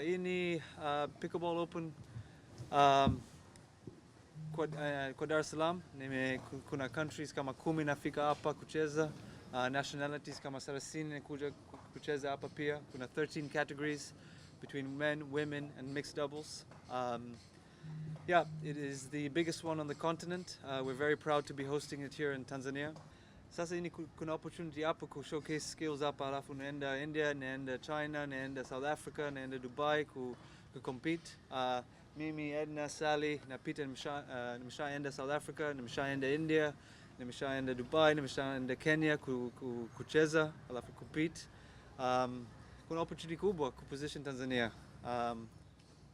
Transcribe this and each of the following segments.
Hii ni Pickleball Open um, kwa Dar es Salaam. Kuna countries kama 10 nafika hapa kucheza, nationalities kama 30 kuja kucheza hapa pia. Kuna 13 categories between men, women and mixed doubles. Yeah, it is the biggest one on the continent. We're very proud to be hosting it here in Tanzania. Sasa hii kuna opportunity hapa ku showcase skills hapa, alafu naenda India, naenda China, naenda South Africa, naenda Dubai ku compete. Mimi, Edna, Sally na Peter nimeshaenda South Africa, nimeshaenda India, nimeshaenda Dubai, nimeshaenda Kenya kucheza alafu compete. Kuna opportunity kubwa kuposition Tanzania.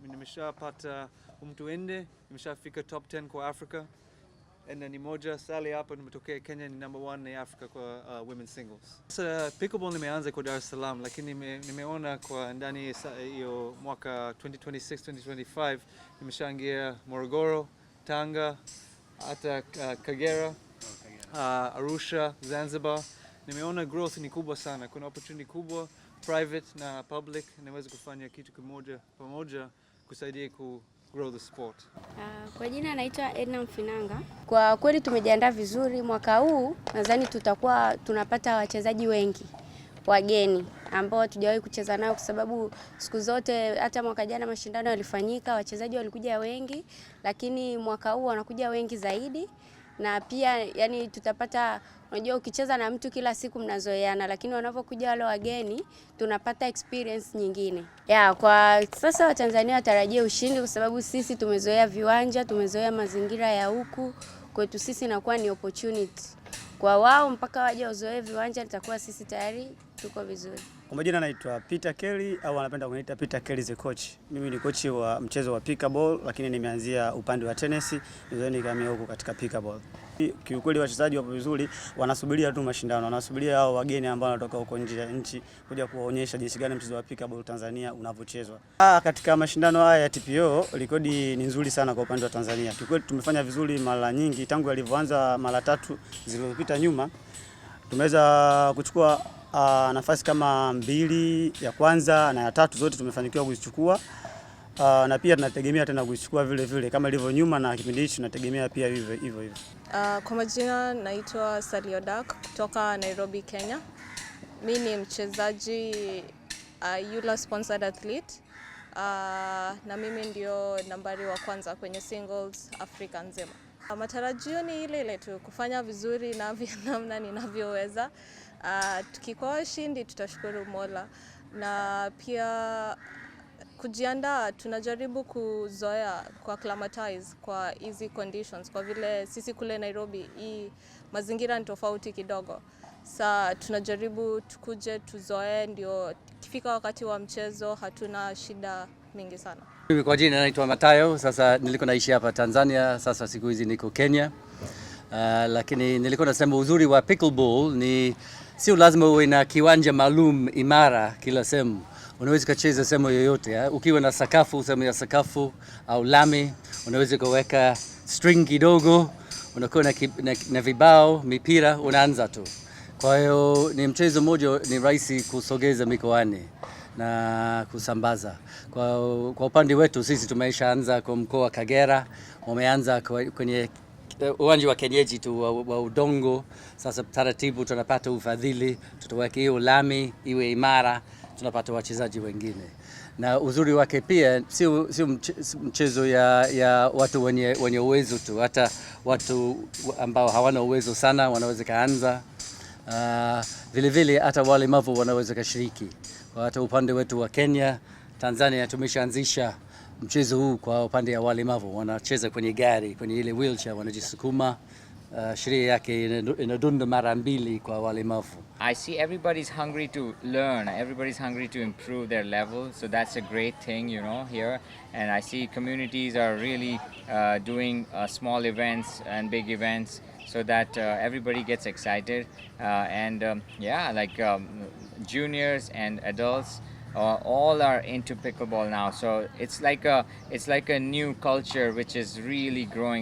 Nimeshapata mtu nne, nimeshafika top 10 kwa Africa. Na ni moja Sally hapa nimetokea Kenya, ni number 1 in Africa kwa women's singles. Sasa pickleball nimeanza kwa Dar es Salaam, lakini nimeona kwa ndani hiyo mwaka 2026-2025 nimeshaingia Morogoro, Tanga, hata Kagera, Arusha, Zanzibar. Nimeona growth ni kubwa sana, kuna opportunity kubwa private na public, naweza kufanya kitu kimoja pamoja kusaidia grow the sport. Kwa jina naitwa Edna Mfinanga. Kwa kweli tumejiandaa vizuri mwaka huu, nadhani tutakuwa tunapata wachezaji wengi wageni ambao hatujawahi kucheza nao, kwa sababu siku zote hata mwaka jana mashindano yalifanyika, wachezaji walikuja wengi, lakini mwaka huu wanakuja wengi zaidi. Na pia yani tutapata, unajua ukicheza na mtu kila siku mnazoeana, lakini wanapokuja wale wageni tunapata experience nyingine. Kwa sasa Watanzania watarajia ushindi, kwa sababu sisi tumezoea viwanja, tumezoea mazingira ya huku. Kwetu sisi inakuwa ni opportunity. Kwa wao mpaka waje wazoee viwanja, nitakuwa sisi tayari tuko vizuri. Kwa majina naitwa Peter Kelly au anapenda kuniita Peter Kelly the coach. Mimi ni coach wa mchezo wa pickleball, lakini nimeanzia upande wa tennis, ndio kama huko katika pickleball. Kiukweli wachezaji wapo vizuri, wanasubiria tu mashindano, wanasubiria hao wageni ambao wanatoka huko nje ya nchi kuja kuwaonyesha jinsi gani mchezo wa pickleball Tanzania unavyochezwa. Katika mashindano haya ya TPO, rekodi ni nzuri sana kwa upande wa Tanzania. Kiukweli tumefanya vizuri mara nyingi tangu yalivyoanza mara 3 zilizopita nyuma. Tumeweza kuchukua nafasi kama 2 ya kwanza na ya 3 zote tumefanikiwa kuzichukua. Na pia tunategemea tena kuzichukua vile vile kama ilivyo nyuma, na kipindi hichi tunategemea pia hivyo. Kwa majina naitwa Sally Odak kutoka Nairobi, Kenya. Mimi ni mchezaji EULA sponsored athlete. Na mimi ndio nambari wa kwanza kwenye singles Afrika nzima. Matarajio ni ile tu kufanya vizuri na namna ninavyoweza. Tukikuwa washindi tutashukuru Mola, na pia kujiandaa, tunajaribu kuzoea kwa acclimatize kwa easy conditions, kwa vile sisi kule Nairobi hii mazingira ni tofauti kidogo. Sasa tunajaribu tukuje tuzoe, ndio kifika wakati wa mchezo hatuna shida mingi sana. Mimi kwa jina naitwa Matayo. Sasa nilikuwa naishi hapa Tanzania, sasa siku hizi niko Kenya. Lakini nilikuwa nasema uzuri wa pickleball ni sio lazima uwe na kiwanja maalum imara kila sehemu. Unaweza kucheza sehemu yoyote. Ukiwa na sakafu, sehemu ya sakafu au lami, unaweza kuweka string kidogo, unakuwa na vibao, mipira, unaanza tu. Kwa hiyo ni mchezo mmoja, ni rahisi kusogeza mikoani na kusambaza. Kwa upande wetu sisi tumeshaanza kwa mkoa wa Kagera, wameanza kwenye uwanja wa kienyeji tu wa udongo. Sasa taratibu tunapata ufadhili, tutaweka hiyo lami iwe imara, tunapata wachezaji wengine. Na uzuri wake pia sio mchezo ya watu wenye uwezo tu, hata watu ambao hawana uwezo sana wanaweza kaanza. Vile vile hata walemavu wanaweza kushiriki. Kwa hata upande wetu wa Kenya, Tanzania tumeshaanzisha mchezo huu kwa upande ya walemavu, wanacheza kwenye gari, kwenye ile wheelchair, wanajisukuma. Sheria yake inadunda mara 2 kwa walemavu. I see everybody's hungry to learn, everybody's hungry to improve their level, so that's a great thing, here. And I see communities are really doing small events and big events, so that everybody gets excited. Juniors and adults all are into pickleball now, so it's like a new culture which is really growing.